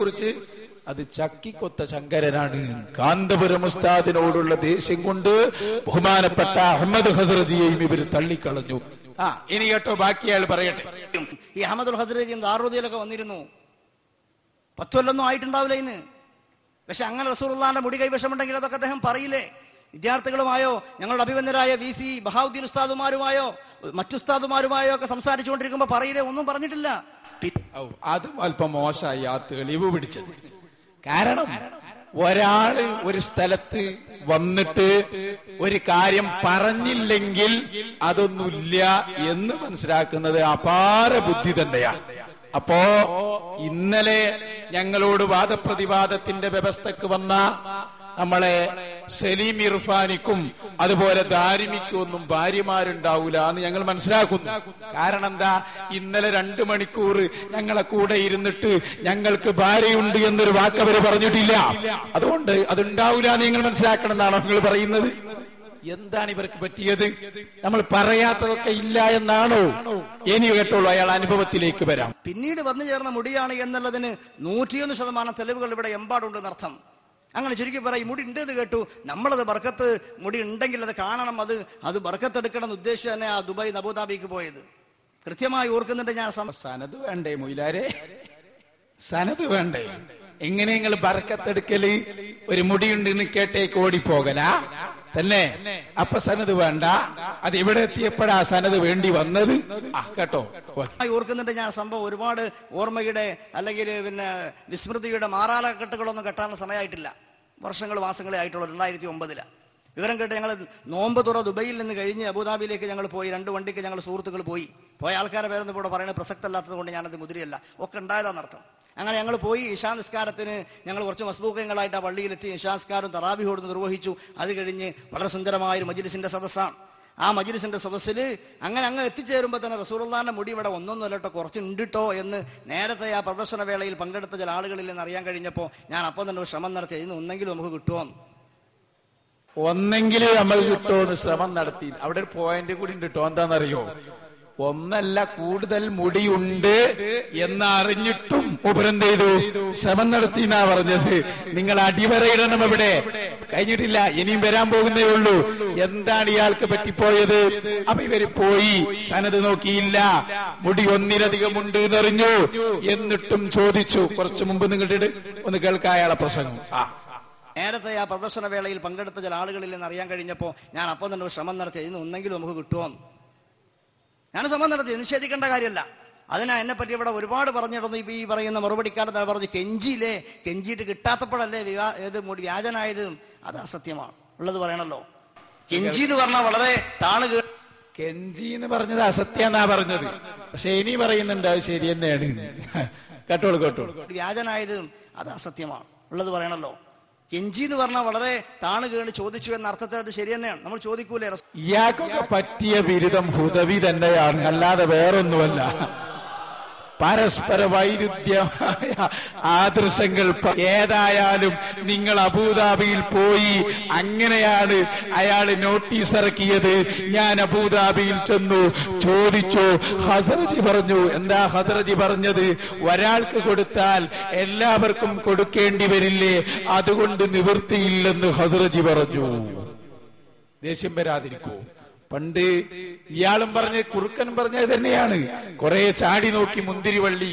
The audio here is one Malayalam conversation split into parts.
കുറിച്ച് അത് ചക്കിക്കൊത്ത ശങ്കരനാണ്. കാന്തപുരം ഉസ്താദിനോടുള്ള ദേഷ്യം കൊണ്ട് ബഹുമാനപ്പെട്ട അഹമ്മദ് ഹസ്രജിയെയും ഇവർ തള്ളിക്കളഞ്ഞു. ഇനി കേട്ടോ, ബാക്കി അയാൾ പറയട്ടെ. ഈ അഹമ്മദുൽ ഹസ്രജിയും ദാറുദ്ദീനൊക്കെ വന്നിരുന്നു. 10 കൊല്ലൊന്നും ആയിട്ടുണ്ടാവില്ല ഇന്ന്. പക്ഷെ അങ്ങനെ റസൂലുള്ളാഹിന്റെ മുടി കൈവശമുണ്ടെങ്കിൽ അതൊക്കെ അദ്ദേഹം പറയില്ലേ? വിദ്യാർത്ഥികളുമായോ ഞങ്ങളുടെ അഭിമന്യരായ VC ബഹാവുദ്ദീൻ ഉസ്താദുമാരുമായോ മറ്റുസ്താദുമാരുമായോ ഒക്കെ സംസാരിച്ചുകൊണ്ടിരിക്കുമ്പോ പറയില്ലേ? ഒന്നും പറഞ്ഞിട്ടില്ല. അതും അല്പം മോശമായി ആ തെളിവ് പിടിച്ചത്. കാരണം ഒരാള് ഒരു സ്ഥലത്ത് വന്നിട്ട് ഒരു കാര്യം പറഞ്ഞില്ലെങ്കിൽ അതൊന്നുമില്ല എന്ന് മനസ്സിലാക്കുന്നത് അപാര ബുദ്ധി തന്നെയാണ്. അപ്പോ ഇന്നലെ ഞങ്ങളോട് വാദപ്രതിവാദത്തിന്റെ വ്യവസ്ഥക്ക് വന്ന നമ്മളെ സലീം ഇർഫാനിക്കും അതുപോലെ ദാരിമിക്കും ഒന്നും ഭാര്യമാരുണ്ടാവൂല എന്ന് ഞങ്ങൾ മനസ്സിലാക്കുന്നു. കാരണം എന്താ? ഇന്നലെ 2 മണിക്കൂർ ഞങ്ങളെ കൂടെ ഇരുന്നിട്ട് ഞങ്ങൾക്ക് ഭാര്യയുണ്ട് എന്നൊരു വാക്ക് അവര് പറഞ്ഞിട്ടില്ല. അതുകൊണ്ട് അതുണ്ടാവൂല എന്ന് നിങ്ങൾ മനസ്സിലാക്കണം എന്നാണോ നിങ്ങൾ പറയുന്നത്? എന്താണ് ഇവർക്ക് പറ്റിയത്? നമ്മൾ പറയാത്തതൊക്കെ ഇല്ല എന്നാണോ? ഇനി കേട്ടോളൂ, അയാൾ അനുഭവത്തിലേക്ക് വരാം. പിന്നീട് വന്നു ചേർന്ന മുടിയാണ് എന്നുള്ളതിന് 101% തെളിവുകൾ ഇവിടെ എമ്പാടുണ്ടെന്നർത്ഥം. അങ്ങനെ ചുരുക്കി പറയും, മുടി ഉണ്ട് എന്ന് കേട്ടു, നമ്മളത് ബർക്കത്ത് മുടി ഉണ്ടെങ്കിൽ അത് കാണണം, അത് ബർക്കത്തെടുക്കണം എന്ന് ഉദ്ദേശിച്ച് തന്നെ ആ ദുബായ് അബുദാബിക്ക് പോയത് കൃത്യമായി ഓർക്കുന്നുണ്ട് ഞാൻ. സനത് വേണ്ടേ മൊയിലാരെ? സനത് വേണ്ടേ? എങ്ങനെ നിങ്ങൾ ബർക്കത്തെടുക്കല്? ഒരു മുടിയുണ്ട് എന്ന് കേട്ടേക്ക് ഓടിപ്പോകലാ തന്നെ? അപ്പൊ സനത് വേണ്ട. അത് ഇവിടെ എത്തിയപ്പോഴാ സനത് വേണ്ടി വന്നത്. കേട്ടോ, ഓർക്കുന്നുണ്ട് ഞാൻ സംഭവം. ഒരുപാട് ഓർമ്മയുടെ അല്ലെങ്കിൽ പിന്നെ വിസ്മൃതിയുടെ മാറാലക്കെട്ടുകളൊന്നും കെട്ടാനുള്ള സമയമായിട്ടില്ല. മാസങ്ങളെ ആയിട്ടുള്ളൂ. 2009 വിവരം കേട്ട് ഞങ്ങൾ നോമ്പ് തുറ ദുബൈയിൽ നിന്ന് കഴിഞ്ഞ് അബുദാബിയിലേക്ക് ഞങ്ങൾ പോയി. 2 വണ്ടിക്ക് ഞങ്ങൾ സുഹൃത്തുക്കൾ പോയ ആൾക്കാരെ പേരൊന്നും ഇവിടെ പറയുന്നത് പ്രസക്തമല്ലാത്തത് കൊണ്ട് ഞാനത് മുതിരിയല്ല, ഒക്കെ ഉണ്ടായതാണെന്നർത്ഥം. അങ്ങനെ ഞങ്ങൾ പോയി. ഇശാ നിസ്കാരത്തിന് ഞങ്ങൾ കുറച്ച് മസ്ബൂക്കങ്ങളായിട്ട് ആ പള്ളിയിലെത്തി. ഇശാ നിസ്കാരം തറാവിഹോട് നിർവഹിച്ചു. അത് കഴിഞ്ഞ് വളരെ സുന്ദരമായൊരു മജ്ലിസിന്റെ സദസ്സാണ്. ആ മജ്ലിസിന്റെ സദസ്സിൽ അങ്ങ് എത്തിച്ചേരുമ്പോൾ തന്നെ റസൂലുള്ളാഹിന്റെ മുടി ഇവിടെ ഒന്നൊന്നുമല്ലട്ടോ, കുറച്ചുണ്ടിട്ടോ എന്ന് നേരത്തെ ആ പ്രദർശന വേളയിൽ പങ്കെടുത്ത ചില ആളുകളിൽ നിന്ന് അറിയാൻ കഴിഞ്ഞപ്പോൾ ഞാൻ അപ്പം തന്നെ ഒരു ശ്രമം നടത്തി. ഇന്ന് ഒന്നെങ്കിലും നമുക്ക് കിട്ടുമോ, ഒന്നെങ്കിലും നമ്മൾ കിട്ടുമോന്ന് ശ്രമം നടത്തി. അവിടെ ഒരു പോയിന്റ് കൂടി ഉണ്ട് കേട്ടോ. എന്താണെന്നറിയോ? ഒന്നല്ല, കൂടുതൽ മുടിയുണ്ട് എന്നറിഞ്ഞിട്ടും ഉപരെന്ത് ചെയ്തു? ശ്രമം നടത്തി എന്നാ പറഞ്ഞത്. നിങ്ങൾ അടിവരയിടണം. ഇവിടെ കഴിഞ്ഞിട്ടില്ല, ഇനിയും വരാൻ പോകുന്നേ ഉള്ളൂ. എന്താണ് ഇയാൾക്ക് പറ്റിപ്പോയത്? അപ്പൊ ഇവര് പോയി സനത് നോക്കിയില്ല, മുടി 1-ലധികം ഉണ്ട് എന്നറിഞ്ഞു. എന്നിട്ടും ചോദിച്ചു. കുറച്ചു മുമ്പ് നിങ്ങളുടെ ഒന്ന് കേൾക്കാം അയാളെ പ്രസംഗം. നേരത്തെ ആ പ്രദർശന വേളയിൽ പങ്കെടുത്ത ചില ആളുകളിൽ നിന്ന് അറിയാൻ കഴിഞ്ഞപ്പോൾ ഞാൻ അപ്പം തന്നെ ഒരു ശ്രമം നടത്തി. ഇന്ന് ഒന്നെങ്കിലും നമുക്ക് കിട്ടുമോ, ഞാൻ ശ്രമം നടത്തി. നിഷേധിക്കേണ്ട കാര്യമല്ല. അതിനാ എന്നെ പറ്റി ഇവിടെ ഒരുപാട് പറഞ്ഞിടുന്നു. ഈ പറയുന്ന മറുപടിക്കാരൻ പറഞ്ഞു, കെഞ്ചിയിട്ട് കിട്ടാത്തപ്പോഴല്ലേ ഏത് മുടി വ്യാജനായത്. അത് അസത്യമാണ്, ഉള്ളത് പറയണല്ലോ. കെഞ്ചി എന്ന് പറഞ്ഞാൽ വളരെ കെഞ്ചി എന്ന് പറഞ്ഞത് അസത്യം എന്നാ പറഞ്ഞത്. പക്ഷെ ഇനി പറയുന്നുണ്ട് അത് ശരി തന്നെയാണ്. കേട്ടോളൂ. വ്യാജനായത് അത് അസത്യമാണ്, ഉള്ളത് പറയണല്ലോ. കെഞ്ചി എന്ന് പറഞ്ഞാൽ വളരെ കേണ് ചോദിച്ചു എന്ന അർത്ഥത്തിൽ അത് ശരി തന്നെയാണ്. നമ്മൾ ചോദിക്കൂലേ? ഇയാൾക്കൊക്കെ പറ്റിയ ബിരുദം ഹുദവി തന്നെയാണ്, അല്ലാതെ വേറൊന്നുമല്ല. പരസ്പര വൈരുദ്ധ്യമായ ആദർശങ്ങൾ. ഏതായാലും നിങ്ങൾ അബുദാബിയിൽ പോയി. അങ്ങനെയാണ് അയാൾ നോട്ടീസ് ഇറക്കിയത്. ഞാൻ അബുദാബിയിൽ ചെന്നു, ചോദിച്ചു. ഹസ്രജി പറഞ്ഞു. എന്താ ഹസ്രജി പറഞ്ഞത്? ഒരാൾക്ക് കൊടുത്താൽ എല്ലാവർക്കും കൊടുക്കേണ്ടി വരില്ലേ, അതുകൊണ്ട് നിവൃത്തിയില്ലെന്ന് ഹസ്രജി പറഞ്ഞു. ദേഷ്യം വരാതിരിക്കൂ. പണ്ട് ഇയാളും പറഞ്ഞ കുറുക്കൻ പറഞ്ഞത് തന്നെയാണ്. കുറെ ചാടി നോക്കി മുന്തിരിവള്ളി,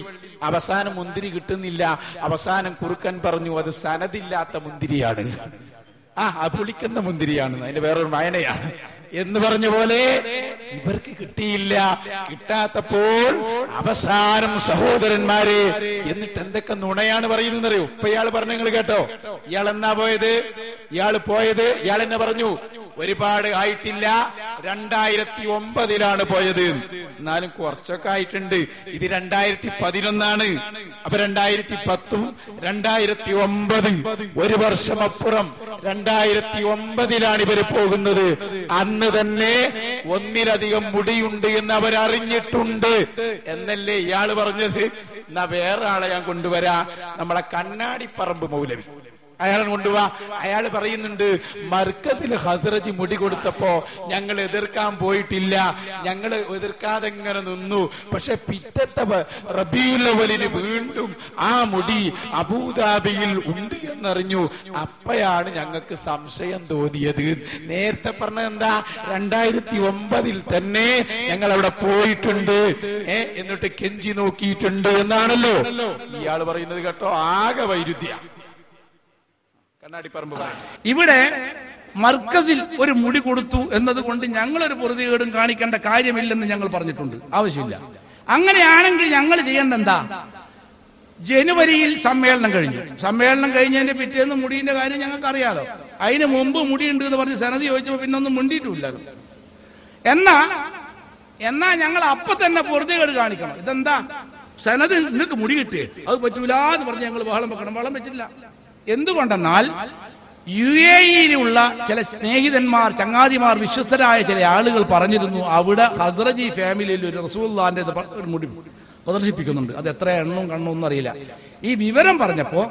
അവസാനം മുന്തിരി കിട്ടുന്നില്ല. അവസാനം കുറുക്കൻ പറഞ്ഞു അത് സനദില്ലാത്ത മുന്തിരിയാണ്, പുളിക്കുന്ന മുന്തിരിയാണ്, അതിന്റെ വേറൊരു വായനയാണ് എന്ന് പറഞ്ഞ പോലെ ഇവർക്ക് കിട്ടിയില്ല. കിട്ടാത്തപ്പോൾ അവസാനം സഹോദരന്മാരെ എന്നിട്ട് എന്തൊക്കെ നുണയാണ് പറയുന്നറിയോ? ഇപ്പൊ ഇയാൾ പറഞ്ഞു, നിങ്ങൾ കേട്ടോ? ഇയാൾ എന്നാ പോയത്? ഇയാൾ എന്നെ പറഞ്ഞു ഒരുപാട് ആയിട്ടില്ല, 2009 പോയത്. എന്നാലും കുറച്ചൊക്കെ ആയിട്ടുണ്ട്. ഇത് 2011. അപ്പൊ 2010, 2009 1 വർഷം അപ്പുറം 2009 ഇവര് പോകുന്നത്. അന്ന് തന്നെ 1-ലധികം മുടിയുണ്ട് എന്ന് അവരറിഞ്ഞിട്ടുണ്ട് എന്നല്ലേ ഇയാള് പറഞ്ഞത്? എന്നാ വേറെ ആളെ ഞാൻ കൊണ്ടുവരാ. നമ്മളെ കണ്ണാടിപ്പറമ്പ് മൗലവി അയാളെ കൊണ്ടുപോവാ. അയാൾ പറയുന്നുണ്ട്, മർക്കസിൽ ഹസ്റജി മുടി കൊടുത്തപ്പോ ഞങ്ങൾ എതിർക്കാൻ പോയിട്ടില്ല, ഞങ്ങൾ എതിർക്കാതെ ഇങ്ങനെ നിന്നു. പക്ഷെ പിറ്റത്തെ റബീഉൽ അവ്വലിന് വീണ്ടും ആ മുടി അബൂദാബിയിൽ ഉണ്ട് എന്നറിഞ്ഞു. അപ്പോഴാണ് ഞങ്ങൾക്ക് സംശയം തോന്നിയത്. നേരത്തെ പറഞ്ഞ എന്താ, 2009 തന്നെ ഞങ്ങൾ അവിടെ പോയിട്ടുണ്ട്, എന്നിട്ട് കെഞ്ചി നോക്കിയിട്ടുണ്ട് എന്നാണല്ലോ ഇയാൾ പറയുന്നത്. കേട്ടോ, ആകെ വൈരുദ്ധ്യ. കണ്ണാടിപ്പറമ്പ് പറയട്ടെ, ഇവിടെ മർക്കസിൽ ഒരു മുടി കൊടുത്തു എന്നതുകൊണ്ട് ഞങ്ങളൊരു പൊറുതികേടും കാണിക്കേണ്ട കാര്യമില്ലെന്ന് ഞങ്ങൾ പറഞ്ഞിട്ടുണ്ട്. ആവശ്യമില്ല. അങ്ങനെയാണെങ്കിൽ ഞങ്ങൾ ചെയ്യേണ്ട എന്താ, ജനുവരിയിൽ സമ്മേളനം കഴിഞ്ഞു. സമ്മേളനം കഴിഞ്ഞതിന്റെ പിറ്റേന്ന് മുടിയുടെ കാര്യം ഞങ്ങൾക്ക് അറിയാലോ. അതിന് മുമ്പ് മുടിയുണ്ട് എന്ന് പറഞ്ഞ് സനതി ചോദിച്ചപ്പോൾ പിന്നൊന്നും മുണ്ടിയിട്ടില്ല. എന്നാ ഞങ്ങൾ അപ്പൊ തന്നെ പൊറുതികേട് കാണിക്കണം. ഇതെന്താ സനത് നിങ്ങൾക്ക് മുടി കിട്ടിയേ, അത് പറ്റൂല എന്ന് പറഞ്ഞ് ഞങ്ങൾ ബഹളം വെക്കണം. ബഹളം വെച്ചില്ല. എന്തുകൊണ്ടെന്നാൽ UAE-യിലുള്ള ചില സ്നേഹിതന്മാർ, ചങ്ങാതിമാർ, വിശ്വസ്തരായ ചില ആളുകൾ പറഞ്ഞിരുന്നു, അവിടെ ഹസ്റജി ഫാമിലിയിൽ ഒരു റസൂലുള്ളാഹിന്റെ ഒരു മുടി പ്രദർശിപ്പിക്കുന്നുണ്ട്. അത് എത്ര എണ്ണവും കണ്ണൊന്നും അറിയില്ല. ഈ വിവരം പറഞ്ഞപ്പോ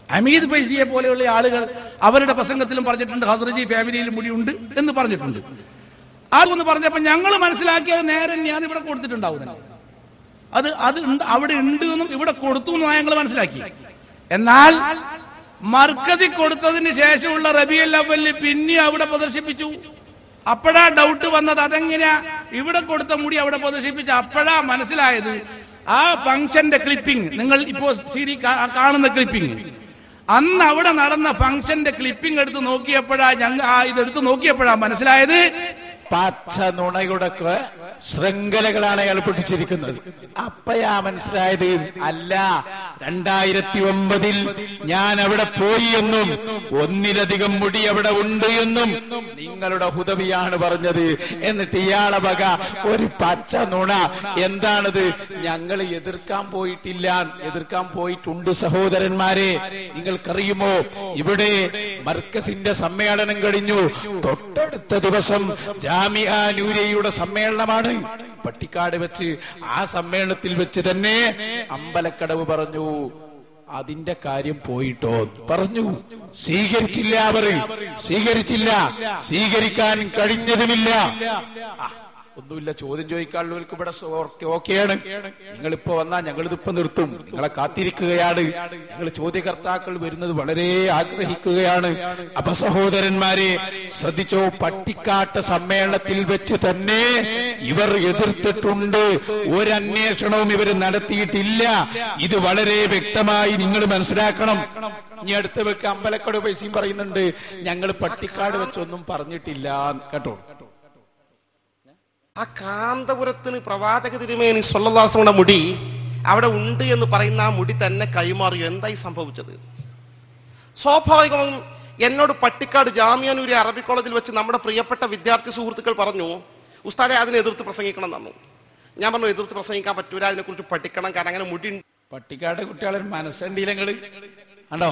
ഹമീദ് ഫൈസിയെ പോലെയുള്ള ആളുകൾ അവരുടെ പ്രസംഗത്തിലും പറഞ്ഞിട്ടുണ്ട്, ഹസ്റജി ഫാമിലിയിൽ മുടിയുണ്ട് എന്ന് പറഞ്ഞിട്ടുണ്ട്. അതൊന്ന് പറഞ്ഞപ്പോ ഞങ്ങൾ മനസ്സിലാക്കിയത് നേരെ ഞാൻ ഇവിടെ കൊടുത്തിട്ടുണ്ടാവുന്നത്. അത് അവിടെ ഉണ്ട് എന്നും ഇവിടെ കൊടുത്തു എന്നും ഞങ്ങൾ മനസ്സിലാക്കി. എന്നാൽ മർക്കസിൽ കൊടുത്തതിന് ശേഷമുള്ള റബീഉൽ അവ്വലിൽ പിന്നെ അവിടെ പ്രദർശിപ്പിച്ചു. അപ്പോഴാ ഡൗട്ട് വന്നത്, അതെങ്ങനെയാ ഇവിടെ കൊടുത്ത മുടി അവിടെ പ്രദർശിപ്പിച്ചു. അപ്പോഴാ മനസ്സിലായത്, ആ ഫംഗ്ഷന്റെ ക്ലിപ്പിംഗ്, നിങ്ങൾ ഇപ്പോ CD കാണുന്ന ക്ലിപ്പിംഗ്, അന്ന് അവിടെ നടന്ന ഫംഗ്ഷന്റെ ക്ലിപ്പിംഗ് എടുത്ത് നോക്കിയപ്പോഴാ ഇതെടുത്ത് നോക്കിയപ്പോഴാ മനസ്സിലായത്, പച്ച നുണയുടെ ശൃംഖലകളാണ് അയാൾ പൊട്ടിച്ചിരിക്കുന്നത്. അപ്പയാ മനസ്സിലായത്, അല്ല 2009 ഞാൻ അവിടെ പോയി എന്നും ഒന്നിലധികം മുടി അവിടെ ഉണ്ട് എന്നും നിങ്ങളുടെ ഹുദവിയാണ് പറഞ്ഞത്. എന്നിട്ട് ഇയാളെ വക ഒരു പച്ച നുണ. എന്താണത്? ഞങ്ങൾ എതിർക്കാൻ പോയിട്ടില്ല. എതിർക്കാൻ പോയിട്ടുണ്ട് സഹോദരന്മാരെ. നിങ്ങൾക്കറിയുമോ, ഇവിടെ മർക്കസിന്റെ സമ്മേളനം കഴിഞ്ഞു. തൊട്ടടുത്ത ദിവസം ജാമിഅ നൂരിയയുടെ സമ്മേളനമാണ് പട്ടിക്കാട് വെച്ച്. ആ സമ്മേളനത്തിൽ വെച്ച് തന്നെ അമ്പലക്കടവ് പറഞ്ഞു, അതിന്റെ കാര്യം പോയിട്ടോ പറഞ്ഞു. സ്വീകരിച്ചില്ല. അവർ സ്വീകരിക്കാൻ കഴിഞ്ഞതുമില്ല. ഒന്നുമില്ല, ചോദ്യം ചോദിക്കാനുള്ളവർക്ക് ഇവിടെ ഓക്കെയാണ്. നിങ്ങളിപ്പോ വന്നാൽ ഞങ്ങളിതിപ്പോ നിർത്തും, നിങ്ങളെ കാത്തിരിക്കുകയാണ്. നിങ്ങൾ ചോദ്യകർത്താക്കൾ വരുന്നത് വളരെ ആഗ്രഹിക്കുകയാണ്. അപ്പൊ സഹോദരന്മാരെ ശ്രദ്ധിച്ചോ, പട്ടിക്കാട്ട് സമ്മേളനത്തിൽ വെച്ച് തന്നെ ഇവർ എതിർത്തിട്ടുണ്ട്. ഒരന്വേഷണവും ഇവർ നടത്തിയിട്ടില്ല. ഇത് വളരെ വ്യക്തമായി നിങ്ങൾ മനസ്സിലാക്കണം. ഇനി അടുത്ത് വെക്ക് അമ്പലക്കട പൈസയും പറയുന്നുണ്ട്, ഞങ്ങൾ പട്ടിക്കാട് വെച്ചൊന്നും പറഞ്ഞിട്ടില്ല കേട്ടോ. ആ കാന്തപുരത്തിന് പ്രവാചക തിരുമേനി സ്വല്ലല്ലാഹു അലൈഹി വസല്ലം മുടി അവിടെ ഉണ്ട് എന്ന് പറയുന്ന ആ മുടി തന്നെ കൈമാറിയോ? എന്തായി സംഭവിച്ചത്? സ്വാഭാവികമായും എന്നോട് പട്ടിക്കാട് ജാമിഅ നൂരിയ അറബി കോളേജിൽ വെച്ച് നമ്മുടെ പ്രിയപ്പെട്ട വിദ്യാർത്ഥി സുഹൃത്തുക്കൾ പറഞ്ഞു, ഉസ്താദെ അതിനെ എതിർത്ത് പ്രസംഗിക്കണം തന്നു. ഞാൻ പറഞ്ഞു, എതിർത്ത് പ്രസംഗിക്കാൻ പറ്റൂല, അതിനെക്കുറിച്ച് പഠിക്കണം, കാരണം അങ്ങനെ മുടി. പട്ടിക്കാട് കുട്ടികളെ മനസ്സണ്ടിയിലങ്ങള് കണ്ടോ,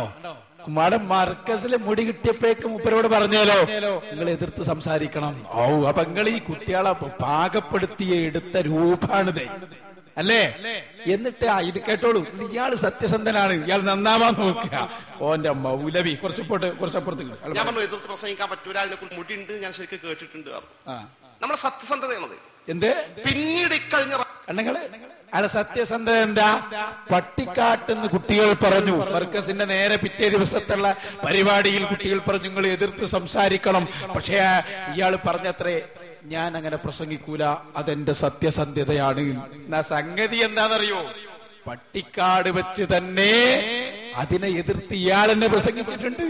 കുമാരൻ മർക്കസിലെ മുടി കിട്ടിയപ്പോഴേക്കും മുപ്പരോട് പറഞ്ഞാലോ, നിങ്ങൾ എതിർത്ത് സംസാരിക്കണം. അപ്പൊ നിങ്ങൾ ഈ കുട്ടികളെ പാകപ്പെടുത്തിയ എടുത്ത രൂപാണിത് അല്ലേ? എന്നിട്ട് ഇത് കേട്ടോളൂ, ഇയാള് സത്യസന്ധനാണ്, ഇയാൾ നന്നാവാൻ നോക്കുക. ഓന്റെ മൗലവി കുറച്ചപ്പുറത്തേക്ക് ഞാൻ പറഞ്ഞു, എതിർത്ത് പ്രസംഗിക്കാൻ പറ്റൂല, അതിനെക്കുറിച്ച് മുടി ഉണ്ട്, ഞാൻ ശരിക്കും കേട്ടിട്ടുണ്ട്. നമ്മുടെ സത്യസന്ധതയാണത്. എന്ത് പിന്നീട് ഇക്കഴിഞ്ഞ കണ്ണുങ്ങള് അയാളെ സത്യസന്ധത എന്താ? പട്ടിക്കാട്ടെന്ന് കുട്ടികൾ പറഞ്ഞു. മർക്കസിന്റെ നേരെ പിറ്റേ ദിവസത്തുള്ള പരിപാടിയിൽ കുട്ടികൾ പറഞ്ഞു, നിങ്ങൾ എതിർത്ത് സംസാരിക്കണം. പക്ഷേ ഇയാൾ പറഞ്ഞത്രേ, ഞാൻ അങ്ങനെ പ്രസംഗിക്കൂല, അതെന്റെ സത്യസന്ധതയാണ്. എന്നാ സംഗതി എന്താണെന്നറിയോ? പട്ടിക്കാട് വെച്ച് തന്നെ അതിനെ എതിർത്ത് ഇയാൾ എന്നെ പ്രസംഗിച്ചിട്ടുണ്ട്.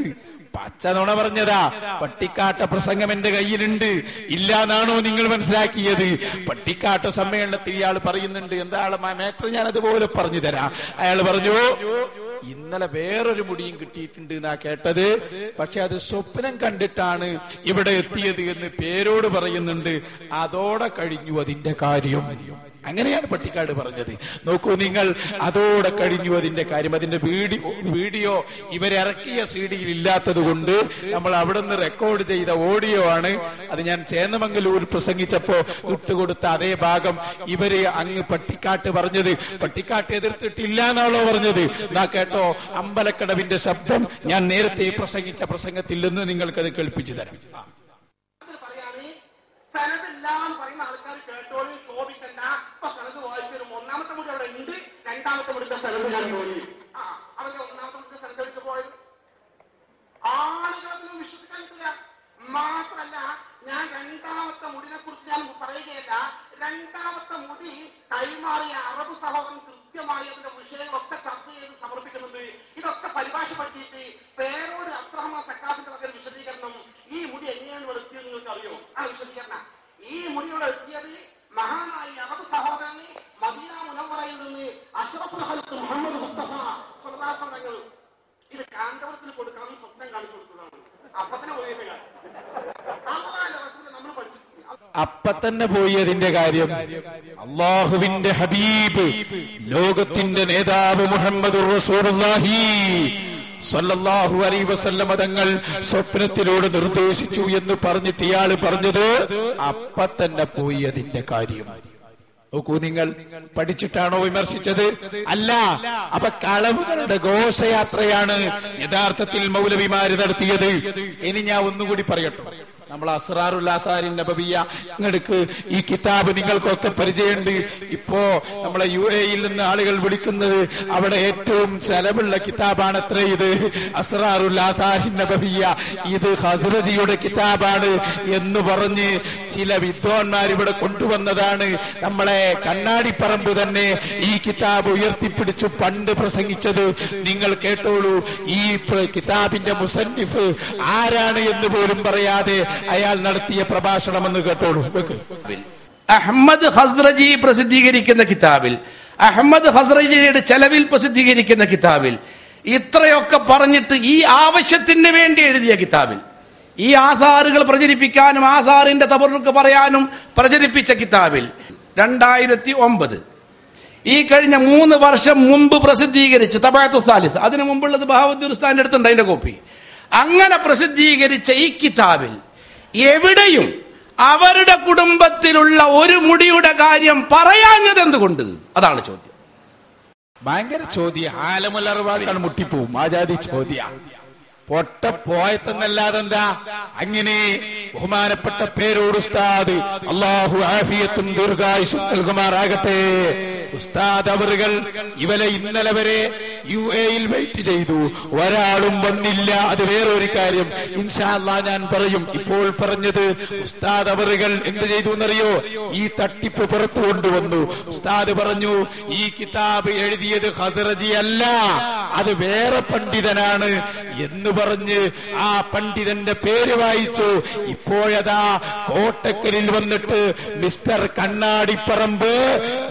പച്ച നുണ പറഞ്ഞതാ. പട്ടിക്കാട്ട പ്രസംഗം എന്റെ കയ്യിലുണ്ട്. ഇല്ലാന്നാണോ നിങ്ങൾ മനസ്സിലാക്കിയത്? പട്ടിക്കാട്ട സമ്മേളനത്തിൽ ഇയാൾ പറയുന്നുണ്ട്, എന്താണ് മാറ്റർ, ഞാൻ അതുപോലെ പറഞ്ഞു തരാം. അയാൾ പറഞ്ഞു, ഇന്നലെ വേറൊരു മുടിയും കിട്ടിയിട്ടുണ്ട് എന്നാ കേട്ടത്, പക്ഷെ അത് സ്വപ്നം കണ്ടിട്ടാണ് ഇവിടെ എത്തിയത് എന്ന് പേരോട് പറയുന്നുണ്ട്. അതോടെ കഴിഞ്ഞു അതിന്റെ കാര്യം. അങ്ങനെയാണ് പട്ടിക്കാട് പറഞ്ഞത്. നോക്കൂ നിങ്ങൾ, അതോടെ കഴിഞ്ഞു അതിന്റെ കാര്യം. അതിന്റെ വീഡിയോ ഇവരിറക്കിയ CD-യിൽ ഇല്ലാത്തത് കൊണ്ട് നമ്മൾ അവിടെ നിന്ന് റെക്കോർഡ് ചെയ്ത ഓഡിയോ ആണ്. അത് ഞാൻ ചേന്നമംഗലൂർ പ്രസംഗിച്ചപ്പോ ഇട്ടുകൊടുത്ത അതേ ഭാഗം ഇവര് അങ്ങ് പട്ടിക്കാട്ട് പറഞ്ഞത്. പട്ടിക്കാട്ട് എതിർത്തിട്ടില്ല എന്നാണോ പറഞ്ഞത്? എന്നാ കേട്ടോ, അമ്പലക്കടവിന്റെ ശബ്ദം ഞാൻ നേരത്തെ പ്രസംഗിച്ച പ്രസംഗത്തിൽ നിന്ന് നിങ്ങൾക്കത് കേൾപ്പിച്ചു തരാം. സനതെല്ലാം പറയുന്ന ആൾക്കാർ കേട്ടോളൂ, ശോഭിക്കണ്ട. ഇപ്പൊ സനത് വായിച്ചു ഒന്നാമത്തെ മുടി അവിടെ ഉണ്ട്, രണ്ടാമത്തെ മുടിന്റെ സനത് ഞാൻ തോന്നി. അവരുടെ ഒന്നാമത്തെ മുടിന്റെ സനത് എടുത്ത് പോയത് ആളുകളൊന്നും വിശ്വസിക്കാനില്ല. മാത്രല്ല, ഞാൻ രണ്ടാമത്തെ മുടിനെ കുറിച്ച് ഞാൻ പറയുകയല്ല. രണ്ടാമത്തെ മുടി കൈമാറിയ അറബ് സഹോദരൻ കൃത്യമായി അതിന്റെ വിഷയങ്ങളൊക്കെ ചർച്ച ചെയ്ത് സമർപ്പിക്കുന്നുണ്ട്. ഇതൊക്കെ പരിഭാഷപ്പെടുത്തിയിട്ട് പേരോട് അബ്ദുറഹ്മാൻ സക്കാഫിന്റെ വക വിശദീകരണം. ഈ മുടി എങ്ങനെയാണ് വെളുത്തിയത് നിങ്ങൾക്ക് അറിയോ? ആ വിശദീകരണം, ഈ മുടിയോടെ എത്തിയത് മഹാനായ അറബ് സഹോദരന് മദീന മുനവ്വറയിൽ നിന്ന് അഷ്റഫുൽ ഖൽഖ് മുഹമ്മദ് മുസ്തഫ സ്വല്ലല്ലാഹു അലൈഹി വസല്ലം ഇത് കാന്തപുരത്തിൽ കൊടുക്കണം സ്വപ്നം കാണിച്ചു കൊടുത്തതാണ്. അപ്പൊ തന്നെ പോയത് നമ്മൾ പഠിച്ചിട്ടുണ്ട്. അപ്പൊ തന്നെ പോയി അതിന്റെ കാര്യം. അല്ലാഹുവിന്റെ ഹബീബ്, ലോകത്തിന്റെ നേതാവ് മുഹമ്മദുർ റസൂലുള്ളാഹി സല്ലല്ലാഹു അലൈഹി വസല്ലം തങ്ങൾ സ്വപ്നത്തിലൂടെ നിർദ്ദേശിച്ചു എന്ന് പറഞ്ഞിട്ട് ഇയാള് പറഞ്ഞത് അപ്പൊ തന്നെ പോയി അതിന്റെ കാര്യം. നോക്കൂ നിങ്ങൾ, പഠിച്ചിട്ടാണോ വിമർശിച്ചത്? അല്ല. അപ്പൊ കളവുകളുടെ ഘോഷയാത്രയാണ് യഥാർത്ഥത്തിൽ മൗലവിമാര് നടത്തിയത്. ഇനി ഞാൻ ഒന്നുകൂടി പറയട്ടെ. നമ്മൾ അസ്റാറുൽ ആസാരിൻ നബവിയ്യ നിങ്ങൾക്ക് ഈ കിതാബ് നിങ്ങൾക്കൊക്കെ പരിചയമുണ്ട്. ഇപ്പോ നമ്മളെ UAE-യിൽ നിന്ന് ആളുകൾ വിളിക്കുന്നത് അവിടെ ഏറ്റവും ചെലവുള്ള കിതാബാണ് അത്ര ഇത് അസ്റാറുൽ ആസാരിൻ നബവിയ്യ, ഇത് ഖസ്റജിയുടെ കിതാബാണ് എന്ന് പറഞ്ഞ് ചില വിദ്വാൻമാർ ഇവിടെ കൊണ്ടുവന്നതാണ്. നമ്മളെ കണ്ണാടിപ്പറമ്പ് തന്നെ ഈ കിതാബ് ഉയർത്തിപ്പിടിച്ചു പണ്ട് പ്രസംഗിച്ചത്. നിങ്ങൾ കേട്ടോളൂ, ഈ കിതാബിന്റെ മുസന്നിഫ് ആരാണ് എന്ന് പോലും പറയാതെ അയാൾ നടത്തിയ പ്രഭാഷണമെന്ന് കേട്ടോളൂ. അഹ്മദ് ഖസ്റജി പ്രസിദ്ധീകരിക്കുന്ന കിതാബിൽ, അഹ്മദ് ഖസ്റജിയുടെ ചെലവിൽ പ്രസിദ്ധീകരിക്കുന്ന കിതാബിൽ ഇത്രയൊക്കെ പറഞ്ഞിട്ട് ഈ ആവശ്യത്തിന് വേണ്ടി എഴുതിയ കിതാബിൽ, ഈ ആസാറുകൾ പ്രചരിപ്പിക്കാനും ആസാറിന്റെ തബറുക്ക് പറയാനും പ്രചരിപ്പിച്ച കിതാബിൽ 2009 ഈ കഴിഞ്ഞ 3 വർഷം മുമ്പ് പ്രസിദ്ധീകരിച്ച് തബഅത്തു സാലിസ്, അതിനു മുമ്പുള്ളത് ബഹാവുദ്ദീൻ ഉസ്താദിന്റെ അടുത്തുണ്ട് അതിന്റെ കോപ്പി. അങ്ങനെ പ്രസിദ്ധീകരിച്ച ഈ കിതാബിൽ എവിടെയും അവരുടെ കുടുംബത്തിലുള്ള ഒരു മുടിയുടെ കാര്യം പറയാഞ്ഞത് എന്തുകൊണ്ട്? അതാണ് ചോദ്യം. ഭയങ്കര ചോദ്യം. ആലമുൽ അർവാഖാണ് മുട്ടിപ്പോവും. ആജാതി ചോദ്യ പൊട്ടപ്പോയത്തെന്നല്ലാതെ എന്താ? അങ്ങനെ ബഹുമാനപ്പെട്ട പേരോട് ഉസ്താദ്, അല്ലാഹു ആഫിയത്തും ദീർഘായുസ്സും നൽകുമാറാകട്ടെ, ഉസ്താദ് അവറുകൾ ഇവരെ ഇന്നലെ വരെ UAE-യിൽ വെയിറ്റ് ചെയ്തു, ഒരാളും വന്നില്ല. അത് വേറൊരു കാര്യം, ഇൻഷാ അല്ലാഹ് ഞാൻ പറയും. ഇപ്പോൾ പറഞ്ഞത് ഉസ്താദ് അവറുകൾ എന്ത് ചെയ്തു എന്നറിയോ? ഈ തട്ടിപ്പ് പുറത്തു കൊണ്ടുവന്നു. ഉസ്താദ് പറഞ്ഞു, ഈ കിതാബ് എഴുതിയത് ഖസ്റജി അല്ല, അത് വേറെ പണ്ഡിതനാണ് എന്ന് പറഞ്ഞ് ആ പണ്ഡിതന്റെ പേര് വായിച്ചു. ഇപ്പോഴതാ കോട്ടക്കലിൽ വന്നിട്ട് മിസ്റ്റർ കണ്ണാടിപ്പറമ്പ്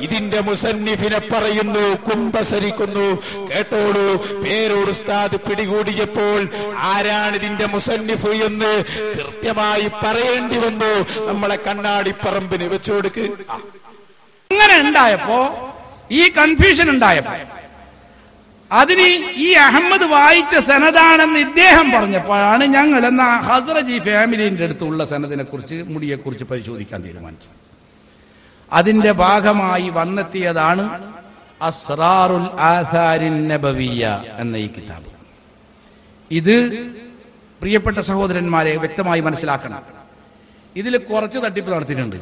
ഇതിന്റെ മുസന്നിഫിനെ പറയുന്നു, കുമ്പസരിക്കുന്നു. കേട്ടോളൂ, പേരോട് ഉസ്താദ് പിടികൂടിയപ്പോൾ ആരാണ് ഇതിന്റെ മുസന്നിഫ് എന്ന് കൃത്യമായി പറയേണ്ടി വന്നു. നമ്മളെ കണ്ണാടിപ്പറമ്പിന് വെച്ചു കൊടുക്ക്. അങ്ങനെ ഉണ്ടായപ്പോ, ഈ കൺഫ്യൂഷൻ ഉണ്ടായപ്പോ, അതിന് ഈ അഹമ്മദ് വായിച്ച സനദാണെന്ന് ഇദ്ദേഹം പറഞ്ഞപ്പോഴാണ് ഞങ്ങൾ എന്ന ഖസ്റജി ഫാമിലിന്റെ അടുത്തുള്ള സനദിനെ കുറിച്ച്, മുടിയെക്കുറിച്ച് പരിശോധിക്കാൻ തീരുമാനിച്ചത്. അതിന്റെ ഭാഗമായി വന്നെത്തിയതാണ് അസ്റാറുൽ ആസാരിൻ നബവിയ്യ എന്ന ഈ കിതാബ്. ഇത് പ്രിയപ്പെട്ട സഹോദരന്മാരെ വ്യക്തമായി മനസ്സിലാക്കണം. ഇതിൽ കുറച്ച് തട്ടിപ്പ് നടത്തിയിട്ടുണ്ട്.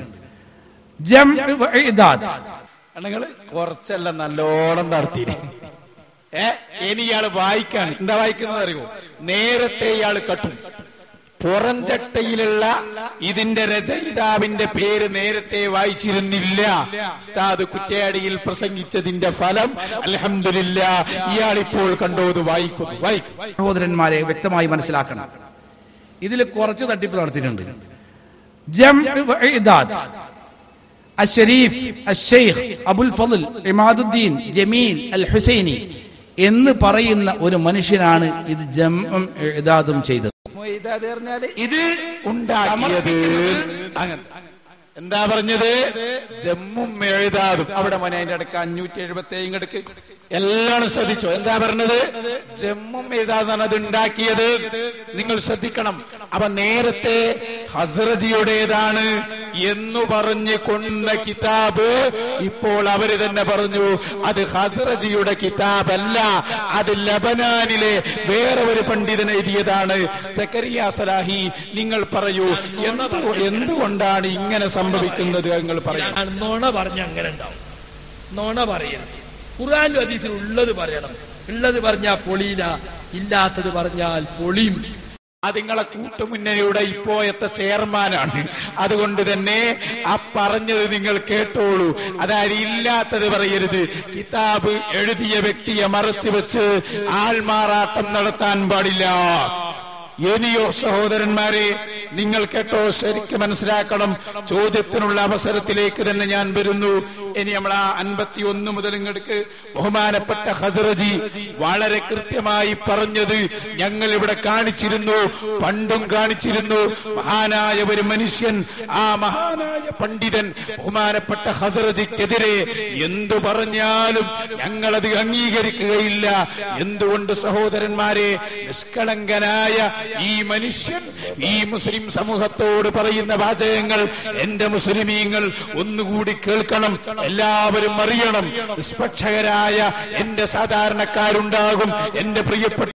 കുറച്ചല്ല, നല്ലോണം നടത്തി. ഇനി ഇയാള് വായിക്കാൻ എന്താ വായിക്കുന്നത് അറിയോ? നേരത്തെ ഇയാൾ കട്ടും പുറംചട്ടയിലുള്ള ഇതിന്റെ രചയിതാവിന്റെ പേര് നേരത്തെ വായിച്ചിരുന്നില്ല. ഉസ്താദ് കുറ്റ്യാടിയിൽ പ്രസംഗിച്ചതിന്റെ ഫലം അൽഹംദുലില്ലാഹ് ഇയാൾ ഇപ്പോൾ കണ്ടോത് വായിക്കുന്നു. സഹോദരന്മാരെ വ്യക്തമായി മനസ്സിലാക്കണം. ഇതിൽ കുറച്ച് തട്ടിപ്പ് നടത്തിയിട്ടുണ്ട്. അശ്ശരീഫ് അശ്ശൈഖ് അബുൽ ഫളൽ ഇമാദുദ്ദീൻ ജമീൽ അൽ ഹുസൈനി എന്ന് പറയുന്ന ഒരു മനുഷ്യനാണ് ഇത് ജംഉം ഇഅദാദും ചെയ്തത്. ഇത് ഉണ്ടാക്കിയത് എന്താ പറഞ്ഞത്? ജമ്മും എഴുതാതും. അവിടെ മോനെ അതിന്റെ അടുക്ക് 577 അടുക്ക് എല്ലാം ശ്രദ്ധിച്ചോ. എന്താ പറഞ്ഞത്? ജമ്മും എഴുതാതാണ് അത് ഉണ്ടാക്കിയത്. നിങ്ങൾ ശ്രദ്ധിക്കണം. അപ്പൊ നേരത്തെ ഹസ്റജിയുടേതാണ് എന്ന് പറഞ്ഞ് കൊണ്ട കിതാബ് ഇപ്പോൾ അവര് തന്നെ പറഞ്ഞു അത് ഹസ്റജിയുടെ കിതാബല്ല, അത് ലബനാനിലെ വേറെ ഒരു പണ്ഡിതൻ എഴുതിയതാണ്. സക്കരിയ സലാഹി, നിങ്ങൾ പറയൂ എന്തുകൊണ്ടാണ് ഇങ്ങനെ സംഭവിക്കുന്നത്? നിങ്ങൾ പറയൂ. നോണ പറഞ്ഞ അങ്ങനെ ഉണ്ടാവും. നോണ പറയരുത്. ഖുർആനിലും ഹദീസിലും ഉള്ളത് പറയണം. ഉള്ളത് പറഞ്ഞാൽ പൊളിയില, ഇല്ലാത്തത് പറഞ്ഞാൽ പൊളിയും. അത് നിങ്ങളെ കൂട്ടുമുന്നണിയുടെ ഇപ്പോഴത്തെ ചെയർമാനാണ്. അതുകൊണ്ട് തന്നെ ആ പറഞ്ഞത് നിങ്ങൾ കേട്ടോളൂ. അതായത് ഇല്ലാത്തത് പറയരുത്. കിതാബ് എഴുതിയ വ്യക്തിയെ മറച്ചു വെച്ച് ആൾമാറാട്ടം നടത്താൻ പാടില്ല. ഇനിയോ സഹോദരന്മാരെ, നിങ്ങൾ കേട്ടോ, ശരിക്കും മനസ്സിലാക്കണം. ചോദ്യത്തിനുള്ള അവസരത്തിലേക്ക് തന്നെ ഞാൻ വരുന്നു. ഇനി നമ്മൾ ആ 51 മുതൽ ഇങ്ങോട്ട് ബഹുമാനപ്പെട്ട ഹസ്റജി വളരെ കൃത്യമായി പറഞ്ഞത് ഞങ്ങൾ ഇവിടെ കാണിച്ചിരുന്നു, പണ്ടും കാണിച്ചിരുന്നു. മഹാനായ ഒരു മനുഷ്യൻ, ആ മഹാനായ പണ്ഡിതൻ ബഹുമാനപ്പെട്ട ഹസ്റജിക്കെതിരെ എന്തു പറഞ്ഞാലും ഞങ്ങളത് അംഗീകരിക്കുകയില്ല. എന്തുകൊണ്ട് സഹോദരന്മാരെ? നിഷ്കളങ്കനായ ഈ മനുഷ്യൻ ഈ മുസ്ലിം സമൂഹത്തോട് പറയുന്ന വാചകങ്ങൾ എന്റെ മുസ്ലിമീങ്ങൾ ഒന്നുകൂടി കേൾക്കണം, എല്ലാവരും അറിയണം. നിഷ്പക്ഷകരായ എന്റെ സാധാരണക്കാരുണ്ടാകും, എന്റെ പ്രിയപ്പെട്ട